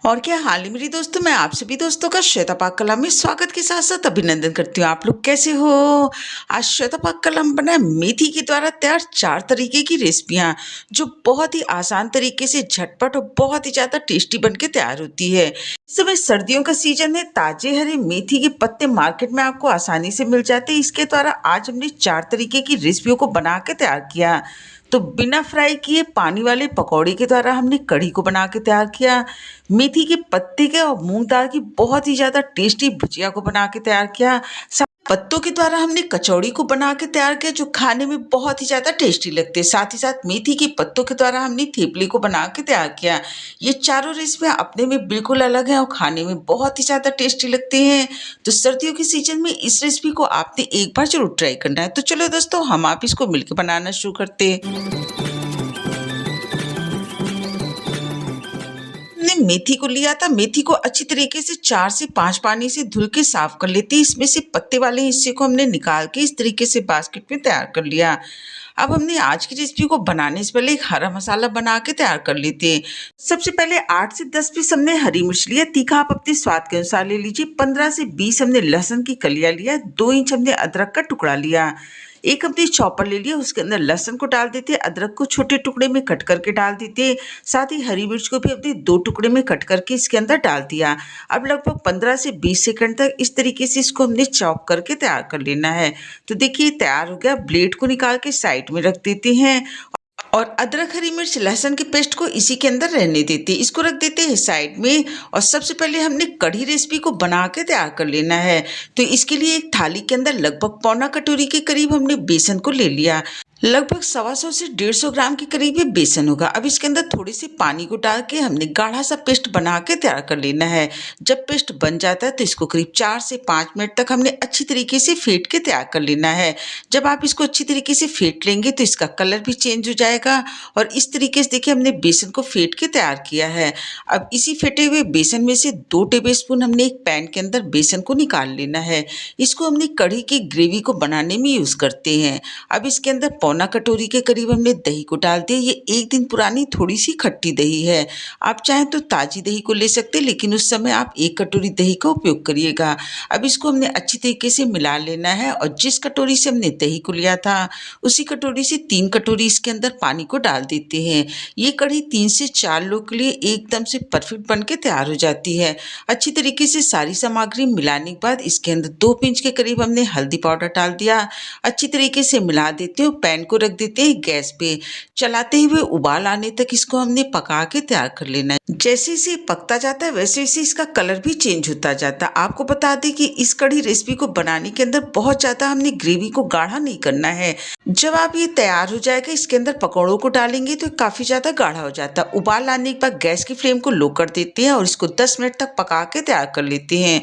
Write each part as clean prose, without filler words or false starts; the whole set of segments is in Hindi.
और क्या हाल है मेरी दोस्तों। मैं आप सभी दोस्तों का श्वेता पाक कला में स्वागत के साथ साथ अभिनंदन करती हूँ। आप लोग कैसे हो? आज श्वेता पाक कला में बना है मेथी के द्वारा तैयार 4 तरीके की रेसिपियाँ, जो बहुत ही आसान तरीके से झटपट और बहुत ही ज़्यादा टेस्टी बन के तैयार होती है। इस समय सर्दियों का सीजन है, ताजे हरे मेथी के पत्ते मार्केट में आपको आसानी से मिल जाते हैं। इसके द्वारा आज हमने 4 तरीके की रेसिपियों को बना के तैयार किया। तो बिना फ्राई किए पानी वाले पकौड़े के द्वारा हमने कढ़ी को बना के तैयार किया। मेथी के पत्ते के और मूंग दाल की बहुत ही ज़्यादा टेस्टी भुजिया को बना के तैयार किया। पत्तों के द्वारा हमने कचौड़ी को बना के तैयार किया, जो खाने में बहुत ही ज़्यादा टेस्टी लगते हैं। साथ ही साथ मेथी के पत्तों के द्वारा हमने थेपले को बना के तैयार किया। ये चारों रेसिपियाँ अपने में बिल्कुल अलग हैं और खाने में बहुत ही ज़्यादा टेस्टी लगते हैं। तो सर्दियों के सीजन में इस रेसिपी को आपने एक बार जरूर ट्राई करना है। तो चलो दोस्तों, हम आप इसको मिलकर बनाना शुरू करते हैं। हमने मेथी को लिया था। मेथी को अच्छी तरीके से 4 से 5 पानी से धुल के साफ कर लेते हैं। इसमें से पत्ते वाले हिस्से को हमने निकाल के इस तरीके से बास्केट में तैयार कर लिया। अब हमने आज की रेसिपी को बनाने से पहले एक हरा मसाला बना के तैयार कर लेते हैं। सबसे पहले 8 से 10 पीस हमने हरी मिर्च लिया। तीखा आप अपने स्वाद के अनुसार ले लीजिए। 15 से 20 हमने लहसुन की कलियां लिया। 2 इंच हमने अदरक का टुकड़ा लिया। एक हमने चॉपर ले लिया, उसके अंदर लहसुन को डाल देते, अदरक को छोटे टुकड़े में कट करके डाल देते। साथ ही हरी मिर्च को भी हमने 2 टुकड़े में कट करके इसके अंदर डाल दिया। अब लगभग 15 से 20 सेकंड तक इस तरीके से इसको हमने चॉप करके तैयार कर लेना है। तो देखिए तैयार हो गया। ब्लेड को निकाल के साइड में रख देते हैं और अदरक हरी मिर्च लहसुन के पेस्ट को इसी के अंदर रहने देते हैं। इसको रख देते हैं साइड में। और सबसे पहले हमने कढ़ी रेसिपी को बना के तैयार कर लेना है। तो इसके लिए एक थाली के अंदर लगभग पौना कटोरी के करीब हमने बेसन को ले लिया। लगभग 125 से 150 ग्राम के करीब ये बेसन होगा। अब इसके अंदर थोड़े से पानी को डाल के हमने गाढ़ा सा पेस्ट बना के तैयार कर लेना है। जब पेस्ट बन जाता है तो इसको करीब 4 से 5 मिनट तक हमने अच्छी तरीके से फेंट के तैयार कर लेना है। जब आप इसको अच्छी तरीके से फेंट लेंगे तो इसका कलर भी चेंज हो जाएगा। और इस तरीके से देखिए हमने बेसन को फेंट के तैयार किया है। अब इसी फेंटे हुए बेसन में से 2 टेबलस्पून हमने एक पैन के अंदर बेसन को निकाल लेना है। इसको हमने कढ़ी की ग्रेवी को बनाने में यूज़ करते हैं। अब इसके अंदर पौना कटोरी के करीब हमने दही को डाल दिया। ये 1 दिन पुरानी थोड़ी सी खट्टी दही है। आप चाहें तो ताजी दही को ले सकते हैं, लेकिन उस समय आप 1 कटोरी दही का उपयोग करिएगा। अब इसको हमने अच्छी तरीके से मिला लेना है और जिस कटोरी से हमने दही को लिया था उसी कटोरी से 3 कटोरी इसके अंदर पानी को डाल देते हैं। ये कढ़ी 3 से 4 लोग के लिए एकदम से परफेक्ट बन के तैयार हो जाती है। अच्छी तरीके से सारी सामग्री मिलाने के बाद इसके अंदर 2 पिंच के करीब हमने हल्दी पाउडर डाल दिया। अच्छी तरीके से मिला देते हैं। पैन को रख देते हैं गैस पे। चलाते हुए उबाल आने तक इसको हमने पका के तैयार कर लेना है। जैसे जैसे पकता जाता है वैसे वैसे इसका कलर भी चेंज होता जाता है। आपको बता दें कि इस कढ़ी रेसिपी को बनाने के अंदर बहुत ज़्यादा हमने ग्रेवी को गाढ़ा नहीं करना है। जब आप ये तैयार हो जाएगा इसके अंदर पकौड़ों को डालेंगे तो काफ़ी ज़्यादा गाढ़ा हो जाता है। उबाल आने के बाद गैस की फ्लेम को लो कर देते हैं और इसको 10 मिनट तक पका के तैयार कर लेते हैं।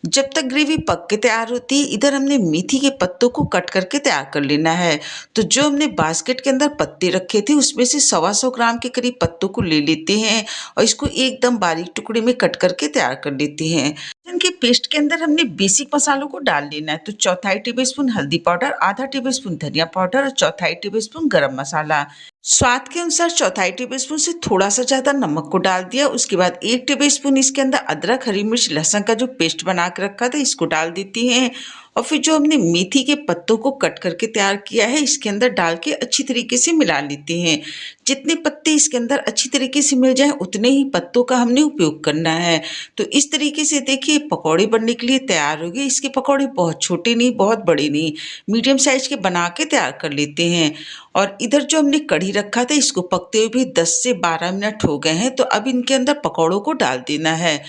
जब तक ग्रेवी पक के तैयार होती है इधर हमने मेथी के पत्तों को कट करके तैयार कर लेना है। तो जो हमने बास्केट के अंदर पत्ते रखे थे उसमें से 125 ग्राम के करीब पत्तों को ले लेते हैं और इसको एकदम बारीक टुकड़े में कट करके तैयार कर लेते हैं। इनके पेस्ट के अंदर हमने बेसिक मसालों को डाल लेना है। तो 1/4 टेबलस्पून हल्दी पाउडर, आधा टेबलस्पून धनिया पाउडर और 1/4 टेबलस्पून गरम मसाला। स्वाद के अनुसार 1/4 टेबलस्पून से थोड़ा सा ज़्यादा नमक को डाल दिया। उसके बाद 1 टेबलस्पून इसके अंदर अदरक हरी मिर्च लहसुन का जो पेस्ट बना के रखा था इसको डाल देती हैं। और फिर जो हमने मेथी के पत्तों को कट करके तैयार किया है इसके अंदर डाल के अच्छी तरीके से मिला लेते हैं। जितने पत्ते इसके अंदर अच्छी तरीके से मिल जाएं उतने ही पत्तों का हमने उपयोग करना है। तो इस तरीके से देखिए पकौड़े बनने के लिए तैयार हो गए। इसके पकौड़े बहुत छोटे नहीं बहुत बड़े नहीं, मीडियम साइज के बना के तैयार कर लेते हैं। और इधर जो हमने कढ़ी रखा था इसको पकते हुए भी 10 से 12 मिनट हो गए हैं। तो अब इनके अंदर पकौड़ों को डाल देना है।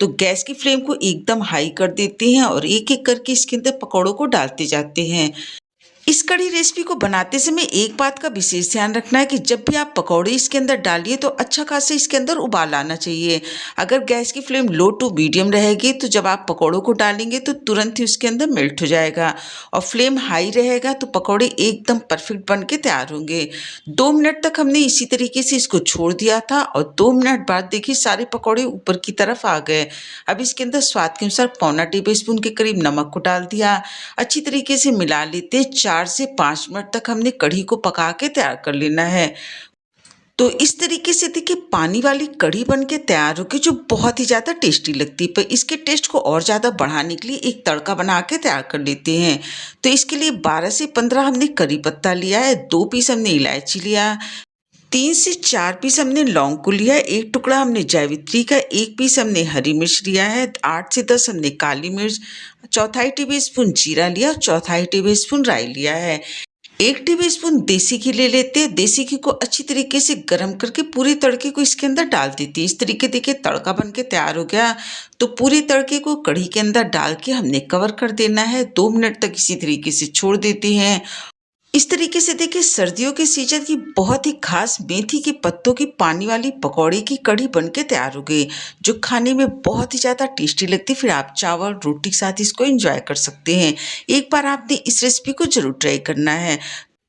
तो गैस की फ्लेम को एकदम हाई कर देते हैं और एक एक करके इसके अंदर पकौड़ों को डालते जाते हैं। इस कढ़ी रेसिपी को बनाते समय एक बात का विशेष ध्यान रखना है कि जब भी आप पकौड़े इसके अंदर डालिए तो अच्छा खासा इसके अंदर उबाल आना चाहिए। अगर गैस की फ्लेम लो टू मीडियम रहेगी तो जब आप पकौड़ों को डालेंगे तो तुरंत ही उसके अंदर मेल्ट हो जाएगा। और फ्लेम हाई रहेगा तो पकौड़े एकदम परफेक्ट बन के तैयार होंगे। 2 मिनट तक हमने इसी तरीके से इसको छोड़ दिया था और 2 मिनट बाद देखिए सारे पकौड़े ऊपर की तरफ आ गए। अब इसके अंदर स्वाद के अनुसार पौना टेबलस्पून के करीब नमक को डाल दिया। अच्छी तरीके से मिला लेते 4 से 5 मिनट तक हमने कढ़ी को पका के तैयार कर लेना है। तो इस तरीके से देखिए पानी वाली कढ़ी बन के तैयार होके जो बहुत ही ज़्यादा टेस्टी लगती है। पर इसके टेस्ट को और ज़्यादा बढ़ाने के लिए एक तड़का बना के तैयार कर लेते हैं। तो इसके लिए 12 से 15 हमने करी पत्ता लिया है, 2 पीस हमने इलायची लिया, 3 से 4 पीस हमने लौंग को लिया है, 1 टुकड़ा हमने जावित्री का, 1 पीस हमने हरी मिर्च लिया है, 8 से 10 हमने काली मिर्च, चौथाई टेबलस्पून जीरा लिया, चौथाई टेबलस्पून राई लिया है। 1 टेबलस्पून देसी घी ले लेते हैं। देसी घी को अच्छी तरीके से गर्म करके पूरे तड़के को इसके अंदर डाल देती है। इस तरीके देखिए तड़का बन के तैयार हो गया। तो पूरे तड़के को कढ़ी के अंदर डाल के हमने कवर कर देना है। 2 मिनट तक इसी तरीके से छोड़ देते हैं। इस तरीके से देखिए सर्दियों के सीजन की बहुत ही खास मेथी के पत्तों की पानी वाली पकौड़े की कढ़ी बनके तैयार हो गई, जो खाने में बहुत ही ज़्यादा टेस्टी लगती है। फिर आप चावल रोटी के साथ इसको एंजॉय कर सकते हैं। एक बार आपने इस रेसिपी को जरूर ट्राई करना है।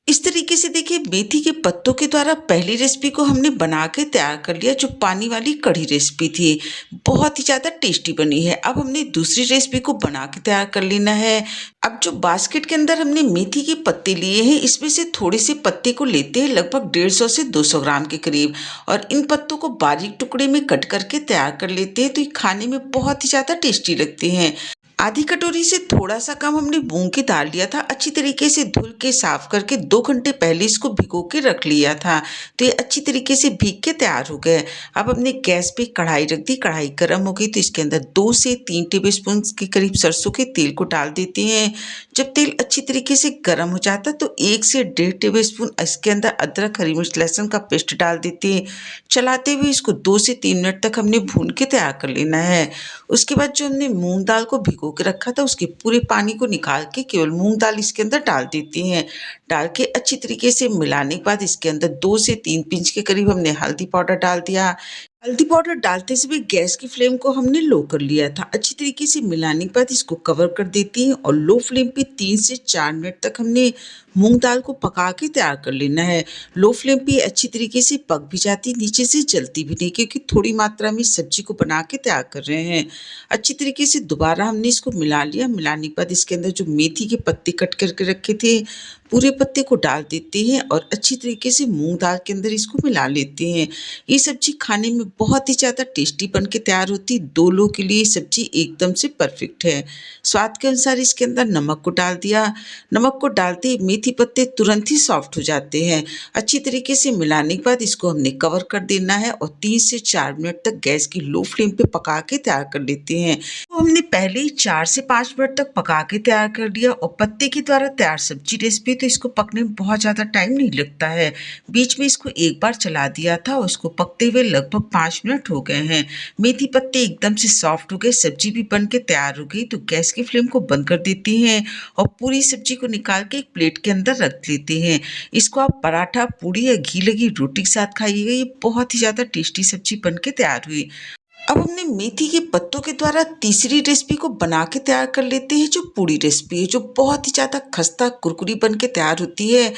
इस तरीके से देखिए मेथी के पत्तों के द्वारा पहली रेसिपी को हमने बना के तैयार कर लिया, जो पानी वाली कढ़ी रेसिपी थी। बहुत ही ज़्यादा टेस्टी बनी है। अब हमने दूसरी रेसिपी को बना के तैयार कर लेना है। अब जो बास्केट के अंदर हमने मेथी के पत्ते लिए हैं, इसमें से थोड़े से पत्ते को लेते हैं, लगभग 150 से 200 ग्राम के करीब, और इन पत्तों को बारीक टुकड़े में कट करके तैयार कर लेते हैं। तो ये खाने में बहुत ही ज़्यादा टेस्टी लगते हैं। आधी कटोरी से थोड़ा सा कम हमने मूंग की दाल लिया था। अच्छी तरीके से धुल के साफ करके 2 घंटे पहले इसको भिगो के रख लिया था। तो ये अच्छी तरीके से भीग के तैयार हो गए। अब हमने गैस पे कढ़ाई रख दी। कढ़ाई गर्म हो गई तो इसके अंदर 2 से 3 टेबलस्पून के करीब सरसों के तेल को डाल देते हैं। जब तेल अच्छी तरीके से गर्म हो जाता है तो 1 से 1.5 टेबलस्पून इसके अंदर अदरक, हरी मिर्च, लहसुन का पेस्ट डाल देते हैं। चलाते हुए इसको 2 से 3 मिनट तक हमने भून के तैयार कर लेना है। उसके बाद जो हमने मूंग दाल को भिगो के रखा था, उसके पूरे पानी को निकाल के केवल मूंग दाल इसके अंदर डाल देते हैं। डाल के अच्छी तरीके से मिलाने के बाद इसके अंदर 2 से 3 पिंच के करीब हमने हल्दी पाउडर डाल दिया। हल्दी पाउडर डालते से भी गैस की फ्लेम को हमने लो कर लिया था। अच्छी तरीके से मिलाने के बाद इसको कवर कर देती हैं और लो फ्लेम पे 3 से 4 मिनट तक हमने मूंग दाल को पका के तैयार कर लेना है। लो फ्लेम पे अच्छी तरीके से पक भी जाती, नीचे से जलती भी नहीं, क्योंकि थोड़ी मात्रा में सब्जी को बना के तैयार कर रहे हैं। अच्छी तरीके से दोबारा हमने इसको मिला लिया। मिलाने के बाद इसके अंदर जो मेथी के पत्ते कट करके रखे थे, पूरे पत्ते को डाल देते हैं और अच्छी तरीके से मूंग दाल के अंदर इसको मिला लेते हैं। ये सब्जी खाने में बहुत ही ज़्यादा टेस्टी बन के तैयार होती है। 2 लोगों के लिए ये सब्जी एकदम से परफेक्ट है। स्वाद के अनुसार इसके अंदर नमक को डाल दिया। नमक को डालते ही मेथी पत्ते तुरंत ही सॉफ्ट हो जाते हैं। अच्छी तरीके से मिलाने के बाद इसको हमने कवर कर देना है और 3 से 4 मिनट तक गैस की लो फ्लेम पे पका के तैयार कर लेते हैं। तो हमने पहले ही 4 से 5 मिनट तक पका के तैयार कर लिया। और पत्ते के द्वारा तैयार सब्जी रेसिपी तो इसको पकने में बहुत ज़्यादा टाइम नहीं लगता है। बीच में इसको एक बार चला दिया था और इसको पकते हुए लगभग 5 मिनट हो गए हैं। मेथी पत्ते एकदम से सॉफ्ट हो गए, सब्जी भी बन के तैयार हो गई। तो गैस की फ्लेम को बंद कर देते हैं और पूरी सब्जी को निकाल के एक प्लेट के अंदर रख लेते हैं। इसको आप पराठा, पूड़ी या घी लगी रोटी के साथ खाइएगा। ये बहुत ही ज़्यादा टेस्टी सब्जी बन के तैयार हुई। अब हमने मेथी के पत्तों के द्वारा तीसरी रेसिपी को बना के तैयार कर लेते हैं, जो पूड़ी रेसिपी है, जो बहुत ही ज़्यादा खस्ता कुरकुरी बन के तैयार होती है।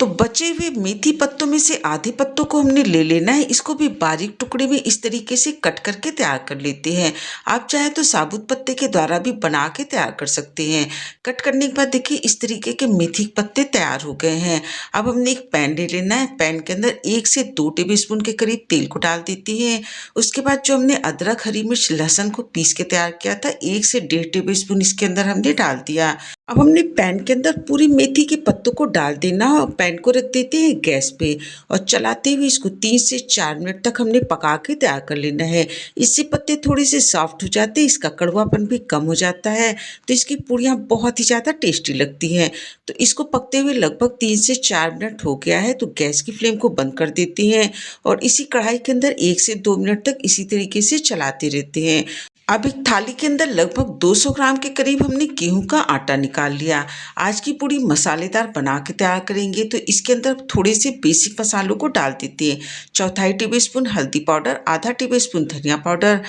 तो बचे हुए मेथी पत्तों में से आधे पत्तों को हमने ले लेना है। इसको भी बारीक टुकड़े में इस तरीके से कट करके तैयार कर लेते हैं। आप चाहे तो साबुत पत्ते के द्वारा भी बना के तैयार कर सकते हैं। कट करने के बाद देखिए इस तरीके के मेथी पत्ते तैयार हो गए हैं। अब हमने एक पैन ले लेना है। पैन के अंदर 1 से 2 टेबलस्पून के करीब तेल को डाल देते हैं। उसके बाद जो हमने अदरक, हरी मिर्च, लहसुन को पीस के तैयार किया था, 1 से 1.5 टेबलस्पून इसके अंदर हमने डाल दिया। अब हमने पैन के अंदर पूरी मेथी के पत्तों को डाल देना और पैन को रख देते हैं गैस पे और चलाते हुए इसको 3 से 4 मिनट तक हमने पका के तैयार कर लेना है। इससे पत्ते थोड़े से सॉफ्ट हो जाते हैं, इसका कड़वापन भी कम हो जाता है, तो इसकी पूड़ियाँ बहुत ही ज़्यादा टेस्टी लगती हैं। तो इसको पकते हुए लगभग 3 से 4 मिनट हो गया है। तो गैस की फ्लेम को बंद कर देते हैं और इसी कढ़ाई के अंदर 1 से 2 मिनट तक इसी तरीके से चलाते रहते हैं। अब एक थाली के अंदर लगभग 200 ग्राम के करीब हमने गेहूं का आटा निकाल लिया। आज की पूड़ी मसालेदार बना के तैयार करेंगे, तो इसके अंदर थोड़े से बेसिक मसालों को डाल देते हैं। चौथाई टेबलस्पून हल्दी पाउडर, आधा टेबलस्पून धनिया पाउडर,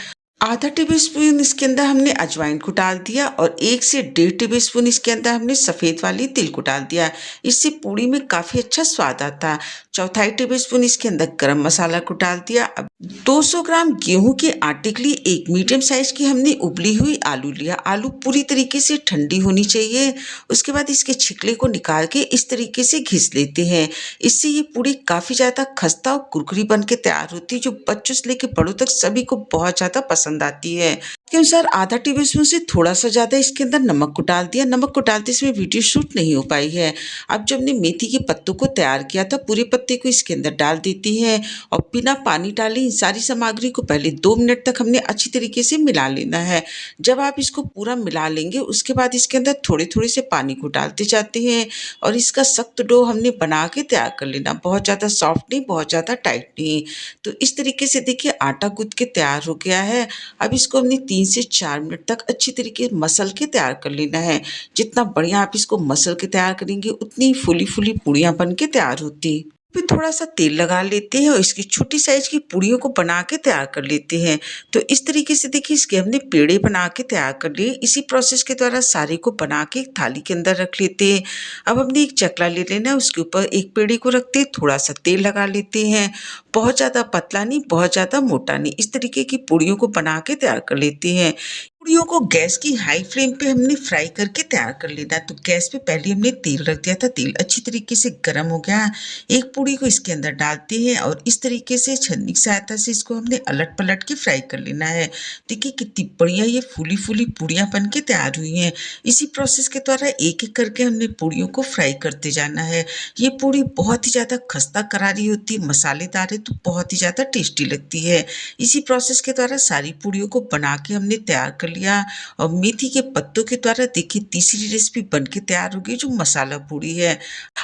आधा टेबलस्पून इसके अंदर हमने अजवाइन को डाल दिया और 1 से 1.5 टेबलस्पून इसके अंदर हमने सफ़ेद वाली तिल को डाल दिया। इससे पूड़ी में काफ़ी अच्छा स्वाद आता है। चौथाई टेबलस्पून इसके अंदर गरम मसाला को डाल दिया। अब 200 ग्राम गेहूं के आटे के लिए एक मीडियम साइज की हमने उबली हुई आलू लिया। आलू पूरी तरीके से ठंडी होनी चाहिए। उसके बाद इसके छिकले को निकाल के इस तरीके से घिस लेते हैं। इससे ये पूरी काफ़ी ज़्यादा खस्ता और कुरकुरी बन के तैयार होती है, जो बच्चों से लेकर बड़ों तक सभी को बहुत ज़्यादा पसंद आती है। के अनुसार आधा टेबलस्पून से थोड़ा सा ज़्यादा इसके अंदर नमक को डाल दिया। नमक को डालते इसमें वीडियो शूट नहीं हो पाई है। अब जब हमने मेथी के पत्तों को तैयार किया था, पूरे पत्ते को इसके अंदर डाल देती है और बिना पानी डाले इन सारी सामग्री को पहले 2 मिनट तक हमने अच्छी तरीके से मिला लेना है। जब आप इसको पूरा मिला लेंगे, उसके बाद इसके अंदर थोड़े थोड़े से पानी को डालते जाते हैं और इसका सख्त डो हमने बना के तैयार कर लेना। बहुत ज़्यादा सॉफ्ट नहीं, बहुत ज़्यादा टाइट नहीं। तो इस तरीके से देखिए आटा गूंथ के तैयार हो गया है। अब इसको हमने 3 से 4 मिनट तक अच्छी तरीके मसल के तैयार कर लेना है। जितना बढ़िया आप इसको मसल के तैयार करेंगे, उतनी फूली फूली पूड़ियाँ बन के तैयार होती। फिर थोड़ा सा तेल लगा लेते हैं और इसकी छोटी साइज की पूड़ियों को बना के तैयार कर लेते हैं। तो इस तरीके से देखिए इसके हमने पेड़े बना के तैयार कर लिए। इसी प्रोसेस के द्वारा सारे को बना के एक थाली के अंदर रख लेते हैं। अब हमने एक चकला ले लेना है, उसके ऊपर एक पेड़े को रखते हैं, थोड़ा सा तेल लगा लेते हैं। बहुत ज़्यादा पतला नहीं, बहुत ज़्यादा मोटा नहीं, इस तरीके की पूड़ियों को बना के तैयार कर लेते हैं। पूड़ियों को गैस की हाई फ्लेम पे हमने फ्राई करके तैयार कर लेना। तो गैस पे पहले हमने तेल रख दिया था, तेल अच्छी तरीके से गर्म हो गया। एक पूड़ी को इसके अंदर डालते हैं और इस तरीके से छन्नी की सहायता से इसको हमने अलट पलट के फ्राई कर लेना है। देखिए कितनी बढ़िया ये फूली फूली पूड़ियाँ बन के तैयार हुई हैं। इसी प्रोसेस के द्वारा एक एक करके हमने पूड़ियों को फ्राई करते जाना है। ये पूड़ी बहुत ही ज़्यादा खस्ता करारी होती है, मसालेदार है, तो बहुत ही ज़्यादा टेस्टी लगती है। इसी प्रोसेस के द्वारा सारी पूड़ियों को बना के हमने तैयार कर लिया और मेथी के पत्तों के द्वारा देखिए तीसरी रेसिपी बनके तैयार हो गई, जो मसाला पूड़ी है।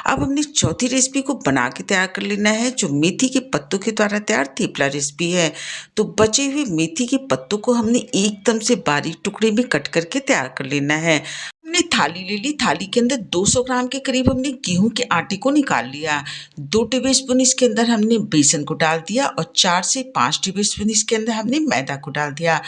अब हमने चौथी रेसिपी को बना के तैयार कर लेना है, जो मेथी के पत्तों के द्वारा तैयार थेपला रेसिपी है। तो बचे हुए मेथी के पत्तों को हमने एकदम से बारीक टुकड़े में कट करके तैयार कर लेना है। हमने थाली ले ली, थाली के अंदर 200 ग्राम के करीब हमने गेहूं के आटे को निकाल लिया। 2 टेबलस्पून इसके अंदर हमने बेसन को डाल दिया और 4 से 5 टेबलस्पून इसके अंदर हमने मैदा को डाल दिया।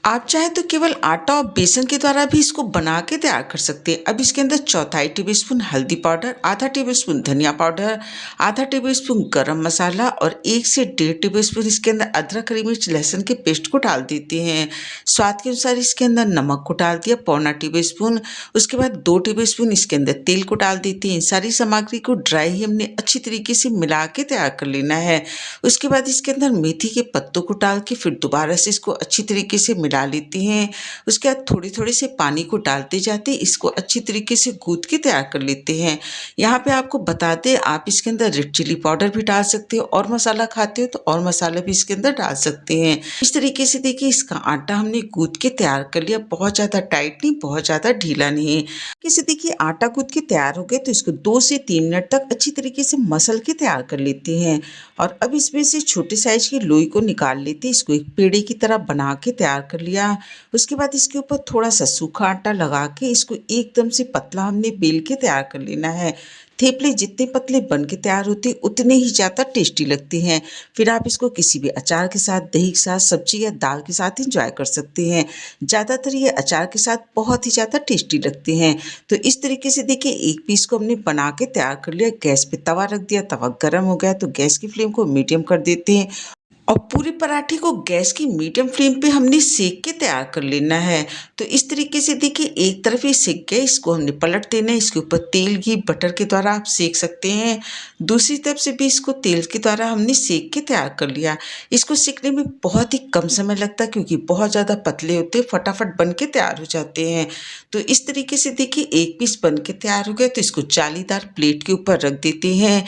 आप चाहे तो केवल आटा और बेसन के द्वारा भी इसको बना के तैयार कर सकते हैं। अब इसके अंदर चौथाई टेबलस्पून हल्दी पाउडर, आधा टेबलस्पून धनिया पाउडर, आधा टेबलस्पून गरम मसाला और 1 से 1.5 टेबलस्पून इसके अंदर अदरक हरी मिर्च लहसुन के पेस्ट को डाल देते हैं। स्वाद के अनुसार इसके अंदर नमक को डाल दिया, पौना टेबलस्पून। उसके बाद 2 टेबलस्पून इसके अंदर तेल को डाल देते हैं। सारी सामग्री को ड्राई ही हमने अच्छी तरीके से मिला के तैयार कर लेना है। उसके बाद इसके अंदर मेथी के पत्तों को डाल के फिर दोबारा से इसको अच्छी तरीके से मिला लेते हैं। उसके बाद थोड़े थोड़े से पानी को डालते जाते इसको अच्छी तरीके से गूंथ के तैयार कर लेते हैं। यहाँ पे आपको बता दें, आप इसके अंदर रेड चिली पाउडर भी डाल सकते हो, और मसाला खाते हो तो और मसाला भी इसके अंदर डाल सकते हैं। इस तरीके से देखिए इसका आटा हमने गूंथ के तैयार कर लिया। बहुत ज़्यादा टाइट नहीं, बहुत ज़्यादा ढीला नहीं। इसे देखिए आटा गूंथ के तैयार हो गए, तो इसको 2 से 3 मिनट तक अच्छी तरीके से मसल के तैयार कर लेते हैं। और अब इसमें से छोटे साइज की लोई को निकाल लेते हैं। इसको एक पेड़े की तरह बना के तैयार कर लिया। उसके बाद इसके ऊपर थोड़ा सा सूखा आटा लगा के इसको एकदम से पतला हमने बेल के तैयार कर लेना है। थेपले जितने पतले बन के तैयार होते उतने ही ज़्यादा टेस्टी लगते हैं। फिर आप इसको किसी भी अचार के साथ, दही के साथ, सब्जी या दाल के साथ इंजॉय कर सकते हैं। ज़्यादातर ये अचार के साथ बहुत ही ज़्यादा टेस्टी लगते हैं। तो इस तरीके से देखिए एक पीस को हमने बना के तैयार कर लिया। गैस पे तवा रख दिया, तवा गर्म हो गया तो गैस की फ्लेम को मीडियम कर देते हैं और पूरे पराठे को गैस की मीडियम फ्लेम पे हमने सेक के तैयार कर लेना है। तो इस तरीके से देखिए एक तरफ ये सेक गया, इसको हमने पलट देना है। इसके ऊपर तेल, घी, बटर के द्वारा आप सेक सकते हैं। दूसरी तरफ से भी इसको तेल के द्वारा हमने सेक के तैयार कर लिया। इसको सेकने में बहुत ही कम समय लगता है, क्योंकि बहुत ज़्यादा पतले होते हैं, फटाफट बन के तैयार हो जाते हैं। तो इस तरीके से देखिए एक पीस बन के तैयार हो गया, तो इसको जालीदार प्लेट के ऊपर रख देते हैं।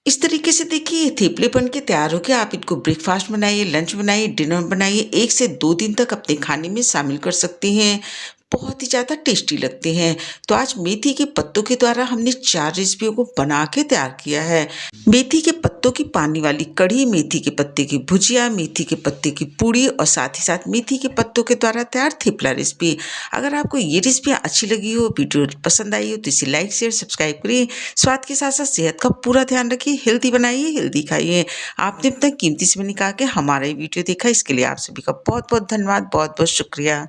इस तरीके से देखिए ये थेपले बन के तैयार हो गया। आप इनको ब्रेकफास्ट बनाइए, लंच बनाइए, डिनर बनाइए, 1 से 2 दिन तक अपने खाने में शामिल कर सकते हैं। बहुत ही ज़्यादा टेस्टी लगते हैं। तो आज मेथी के पत्तों के द्वारा हमने 4 रेसिपियों को बना के तैयार किया है। मेथी के पत्तों की पानी वाली कढ़ी, मेथी के पत्ते की भुजिया, मेथी के पत्ते की पूड़ी और साथ ही साथ मेथी के पत्तों के द्वारा तैयार थेपला रेसिपी। अगर आपको ये रेसिपियाँ अच्छी लगी हो, वीडियो पसंद आई हो, तो इसे लाइक, शेयर, सब्सक्राइब करिए। स्वाद के साथ साथ सेहत का पूरा ध्यान रखिए। हेल्दी बनाइए, हेल्दी खाइए। आपने अपना कीमती समय निकाल के हमारा ये वीडियो देखा, इसके लिए आप सभी का बहुत बहुत धन्यवाद, बहुत बहुत शुक्रिया।